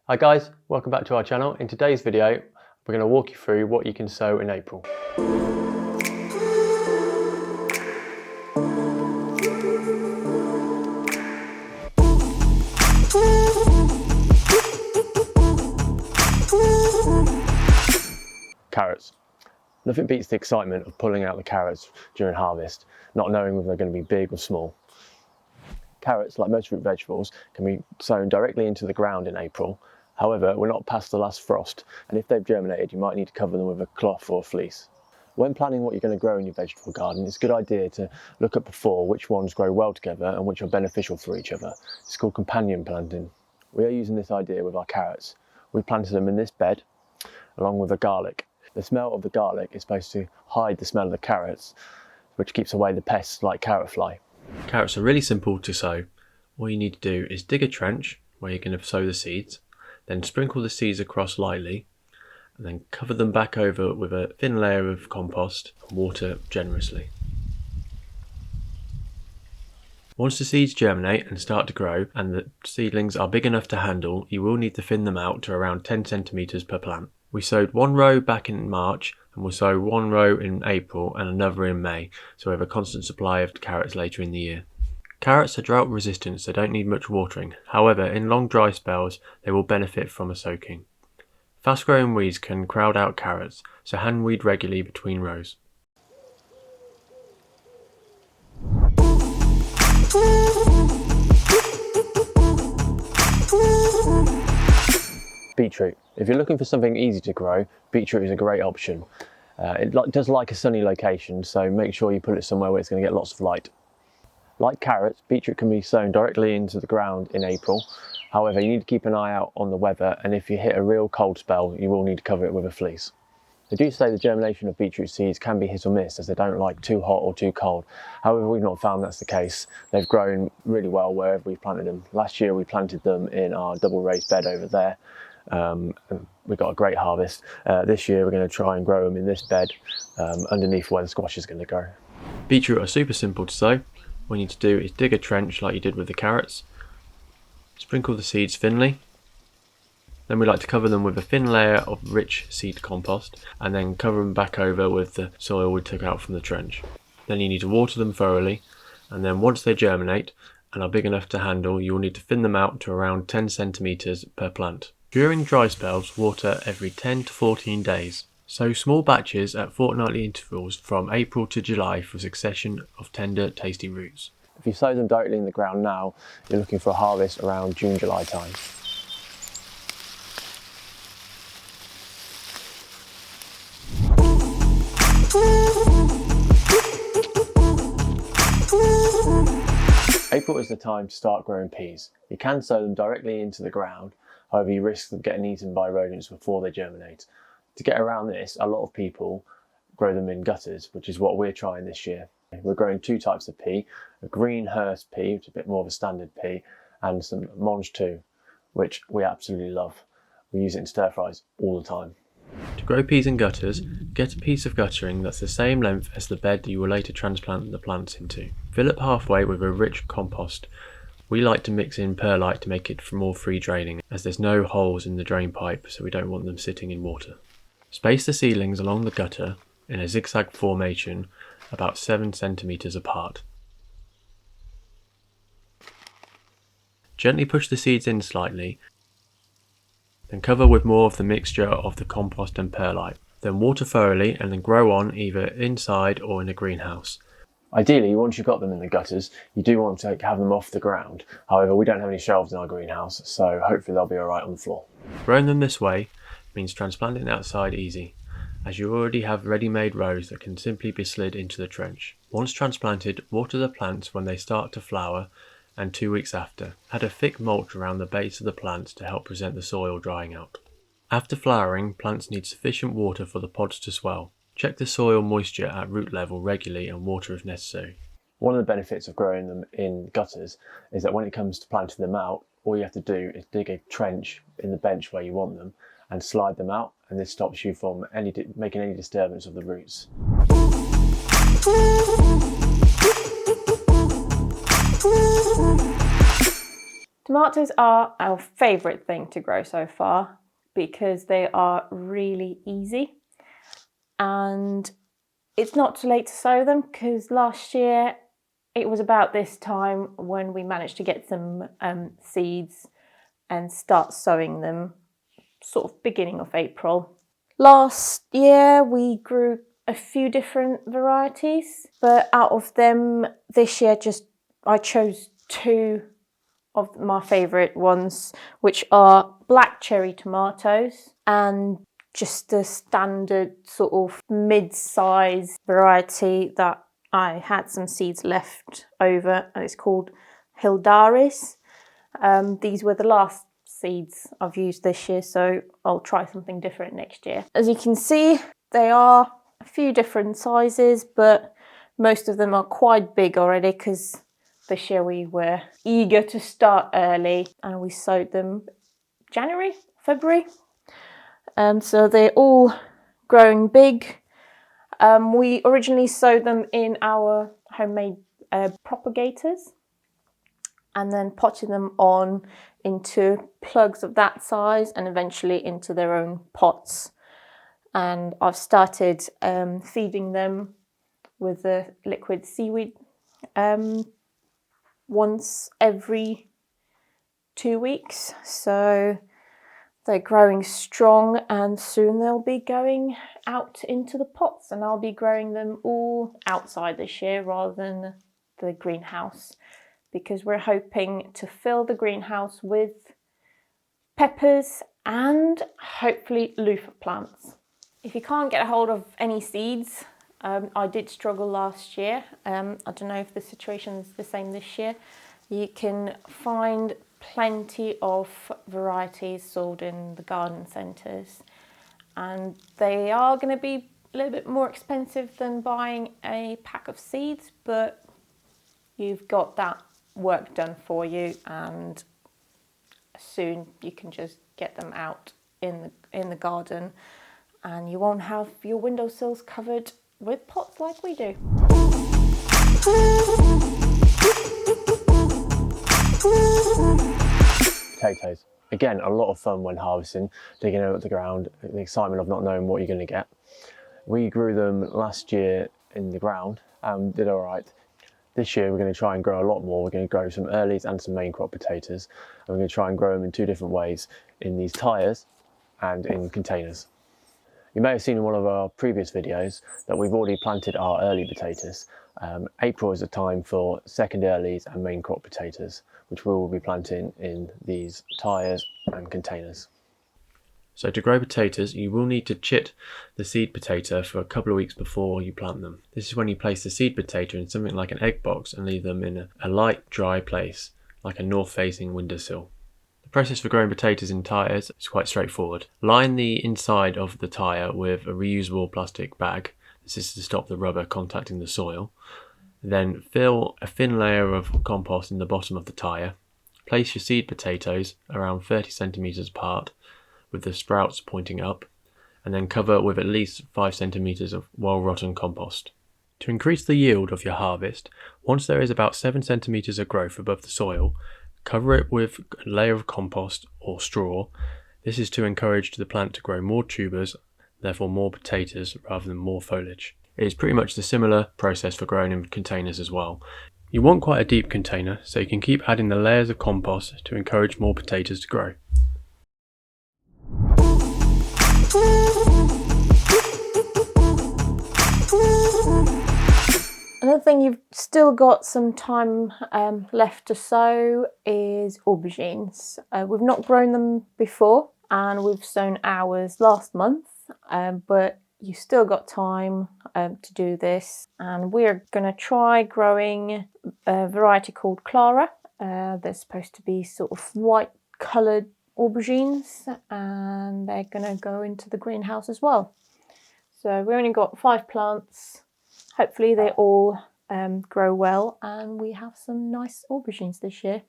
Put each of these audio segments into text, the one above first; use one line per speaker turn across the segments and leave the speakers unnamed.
Hi guys, welcome back to our channel. In today's video, we're going to walk you through what you can sow in April. Carrots. Nothing beats the excitement of pulling out the carrots during harvest, not knowing whether they're going to be big or small. Carrots, like most root vegetables, can be sown directly into the ground in April. However, we're not past the last frost, and if they've germinated, you might need to cover them with a cloth or a fleece. When planning what you're going to grow in your vegetable garden, it's a good idea to look up before which ones grow well together and which are beneficial for each other. It's called companion planting. We are using this idea with our carrots. We planted them in this bed, along with the garlic. The smell of the garlic is supposed to hide the smell of the carrots, which keeps away the pests like carrot fly.
Carrots are really simple to sow. All you need to do is dig a trench where you're going to sow the seeds, then sprinkle the seeds across lightly, and then cover them back over with a thin layer of compost and water generously. Once the seeds germinate and start to grow and the seedlings are big enough to handle, you will need to thin them out to around 10 centimeters per plant. We sowed one row back in March and we'll sow one row in April and another in May, so we have a constant supply of carrots later in the year. Carrots are drought resistant, so don't need much watering. However, in long dry spells, they will benefit from a soaking. Fast growing weeds can crowd out carrots, so hand weed regularly between rows.
Beetroot. If you're looking for something easy to grow, beetroot is a great option. It does like a sunny location, so make sure you put it somewhere where it's going to get lots of light. Like carrots, beetroot can be sown directly into the ground in April. However, you need to keep an eye out on the weather, and if you hit a real cold spell, you will need to cover it with a fleece. They do say the germination of beetroot seeds can be hit or miss, as they don't like too hot or too cold. However, we've not found that's the case. They've grown really well wherever we've planted them. Last year we planted them in our double raised bed over there. And we got a great harvest. This year we're going to try and grow them in this bed underneath where the squash is going to grow.
Beetroot are super simple to sow. What you need to do is dig a trench like you did with the carrots, sprinkle the seeds thinly, then we like to cover them with a thin layer of rich seed compost and then cover them back over with the soil we took out from the trench. Then you need to water them thoroughly, and then once they germinate and are big enough to handle, you will need to thin them out to around 10 centimeters per plant. During dry spells, water every 10 to 14 days. Sow small batches at fortnightly intervals from April to July for a succession of tender, tasty roots.
If you sow them directly in the ground now, you're looking for a harvest around June, July time. April is the time to start growing peas. You can sow them directly into the ground, however you risk them getting eaten by rodents before they germinate. To get around this, a lot of people grow them in gutters, which is what we're trying this year. We're growing two types of pea, a green hearse pea, which is a bit more of a standard pea, and some mange 2, which we absolutely love. We use it in stir fries all the time.
To grow peas in gutters, get a piece of guttering that's the same length as the bed you will later transplant the plants into. Fill up halfway with a rich compost. We like to mix in perlite to make it more free draining, as there's no holes in the drain pipe, so we don't want them sitting in water. Space the seedlings along the gutter in a zigzag formation about 7 centimeters apart. Gently push the seeds in slightly, then cover with more of the mixture of the compost and perlite. Then water thoroughly and then grow on either inside or in a greenhouse.
Ideally, once you've got them in the gutters, you do want to have them off the ground. However, we don't have any shelves in our greenhouse, so hopefully they'll be alright on the floor.
Growing them this way means transplanting outside easy, as you already have ready-made rows that can simply be slid into the trench. Once transplanted, water the plants when they start to flower and 2 weeks after. Add a thick mulch around the base of the plants to help prevent the soil drying out. After flowering, plants need sufficient water for the pods to swell. Check the soil moisture at root level regularly and water if necessary.
One of the benefits of growing them in gutters is that when it comes to planting them out, all you have to do is dig a trench in the bench where you want them and slide them out, and this stops you from making any disturbance of the roots.
Tomatoes are our favourite thing to grow so far because they are really easy, and it's not too late to sow them because last year it was about this time when we managed to get some seeds and start sowing them, sort of beginning of April. Last year we grew a few different varieties, but out of them this year I chose two of my favourite ones, which are black cherry tomatoes and just the standard sort of mid-size variety that I had some seeds left over, and it's called Hildaris. These were the last seeds I've used this year, so I'll try something different next year. As you can see, they are a few different sizes, but most of them are quite big already because this year we were eager to start early and we sowed them January, February. And so they're all growing big. We originally sowed them in our homemade propagators and then potted them on into plugs of that size and eventually into their own pots. And I've started feeding them with the liquid seaweed once every 2 weeks. So they're growing strong and soon they'll be going out into the pots, and I'll be growing them all outside this year rather than the greenhouse, because we're hoping to fill the greenhouse with peppers and hopefully loofah plants. If you can't get a hold of any seeds, I did struggle last year. I don't know if the situation is the same this year. You can find plenty of varieties sold in the garden centres, and they are going to be a little bit more expensive than buying a pack of seeds, but you've got that work done for you, and soon you can just get them out in the garden and you won't have your windowsills covered with pots like we do.
Potatoes. Again, a lot of fun when harvesting, digging out of the ground, the excitement of not knowing what you're going to get. We grew them last year in the ground and did all right. This year we're going to try and grow a lot more. We're going to grow some earlies and some main crop potatoes, and we're going to try and grow them in two different ways, in these tyres and in containers. You may have seen in one of our previous videos that we've already planted our early potatoes. April is a time for second earlies and main crop potatoes, which we will be planting in these tyres and containers.
So to grow potatoes, you will need to chit the seed potato for a couple of weeks before you plant them. This is when you place the seed potato in something like an egg box and leave them in a light, dry place, like a north-facing windowsill. The process for growing potatoes in tyres is quite straightforward. Line the inside of the tyre with a reusable plastic bag. This is to stop the rubber contacting the soil. Then fill a thin layer of compost in the bottom of the tyre. Place your seed potatoes around 30 centimetres apart with the sprouts pointing up, and then cover with at least 5 centimetres of well-rotten compost. To increase the yield of your harvest, once there is about 7 centimetres of growth above the soil, cover it with a layer of compost or straw. This is to encourage the plant to grow more tubers, therefore more potatoes rather than more foliage. It is pretty much the similar process for growing in containers as well. You want quite a deep container, so you can keep adding the layers of compost to encourage more potatoes to grow.
Another thing you've still got some time left to sow is aubergines. We've not grown them before and we've sown ours last month, but you've still got time to do this. And we're going to try growing a variety called Clara. They're supposed to be sort of white coloured aubergines, and they're going to go into the greenhouse as well. So we only got 5 plants. Hopefully they all grow well and we have some nice aubergines this year.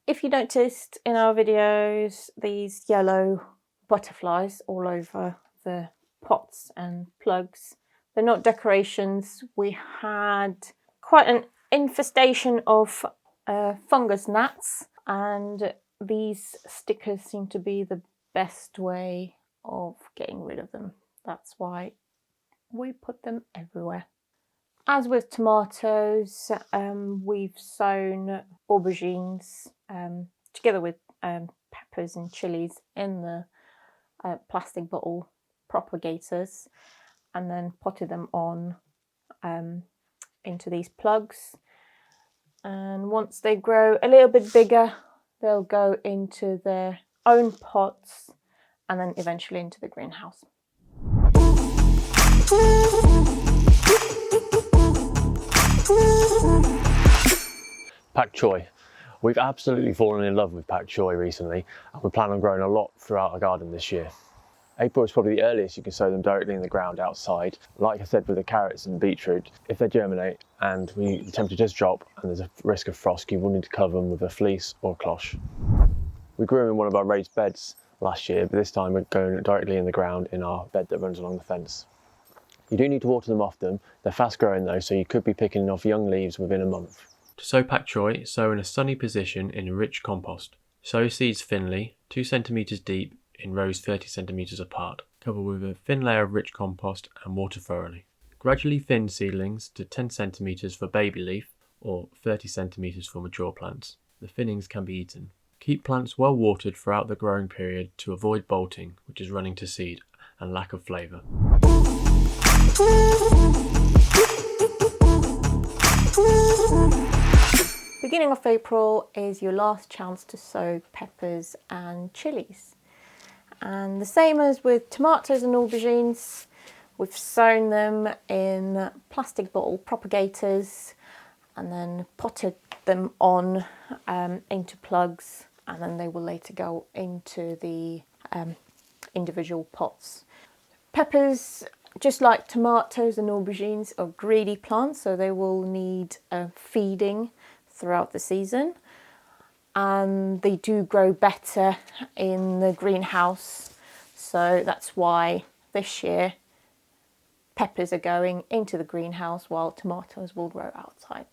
If you noticed in our videos these yellow butterflies all over the pots and plugs, they're not decorations. We had quite an infestation of fungus gnats and these stickers seem to be the best way of getting rid of them. That's why we put them everywhere. As with tomatoes, we've sown aubergines together with peppers and chilies in the plastic bottle propagators, and then potted them on into these plugs. And once they grow a little bit bigger, they'll go into their own pots and then eventually into the greenhouse.
Pak choi. We've absolutely fallen in love with pak choi recently, and we plan on growing a lot throughout our garden this year. April is probably the earliest you can sow them directly in the ground outside. Like I said with the carrots and beetroot, if they germinate and the temperature does drop and there's a risk of frost, you will need to cover them with a fleece or cloche. We grew them in one of our raised beds last year, but this time we're going directly in the ground in our bed that runs along the fence. You do need to water them often. They're fast growing though, so you could be picking off young leaves within a month.
To sow pak choi, sow in a sunny position in a rich compost. Sow seeds thinly, 2 centimeters deep, in rows 30 centimeters apart. Cover with a thin layer of rich compost and water thoroughly. Gradually thin seedlings to 10 centimeters for baby leaf or 30 centimeters for mature plants. The thinnings can be eaten. Keep plants well watered throughout the growing period to avoid bolting, which is running to seed, and lack of flavour.
Beginning of April is your last chance to sow peppers and chillies. And the same as with tomatoes and aubergines, we've sown them in plastic bottle propagators and then potted them on into plugs, and then they will later go into the individual pots. Peppers, just like tomatoes and aubergines, are greedy plants, so they will need feeding throughout the season, and they do grow better in the greenhouse, so that's why this year peppers are going into the greenhouse while tomatoes will grow outside.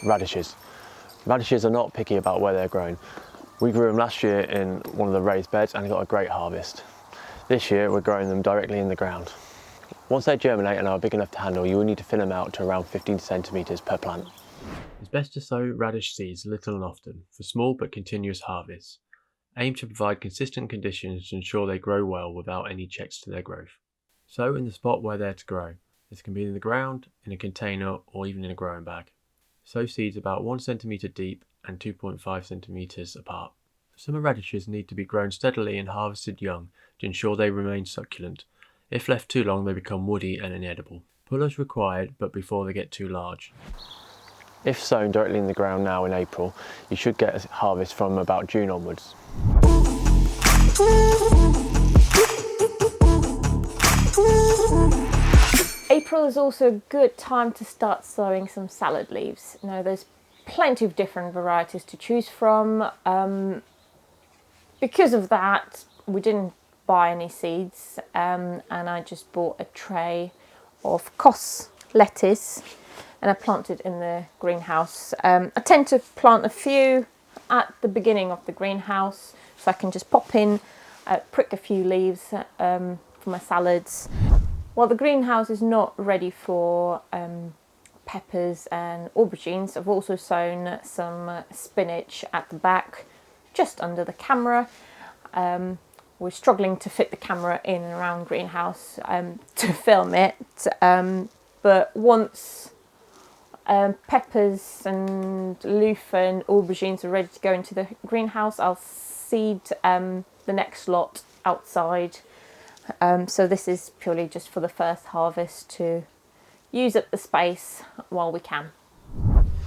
Radishes. Radishes are not picky about where they're grown. We grew them last year in one of the raised beds and got a great harvest. This year we're growing them directly in the ground. Once they germinate and are big enough to handle, you will need to thin them out to around 15 centimeters per plant.
It's best to sow radish seeds little and often for small but continuous harvests. Aim to provide consistent conditions to ensure they grow well without any checks to their growth. Sow in the spot where they're to grow. This can be in the ground, in a container, or even in a growing bag. Sow seeds about 1 centimeter deep and 2.5 centimeters apart. Summer radishes need to be grown steadily and harvested young to ensure they remain succulent. If left too long, they become woody and inedible. Pullers required, but before they get too large.
If sown directly in the ground now in April, you should get a harvest from about June onwards.
April is also a good time to start sowing some salad leaves. Now, there's plenty of different varieties to choose from. Because of that, we didn't buy any seeds, and I just bought a tray of cos lettuce and I planted in the greenhouse. I tend to plant a few at the beginning of the greenhouse so I can just pop in, prick a few leaves for my salads. While the greenhouse is not ready for peppers and aubergines, I've also sown some spinach at the back, just under the camera. We're struggling to fit the camera in and around greenhouse to film it, but once peppers and loofah and aubergines are ready to go into the greenhouse, I'll seed the next lot outside. So this is purely just for the first harvest to use up the space while we can.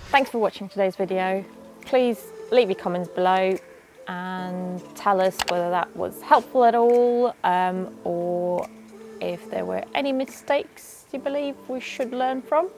Thanks for watching today's video. Please leave your comments below and tell us whether that was helpful at all, or if there were any mistakes you believe we should learn from.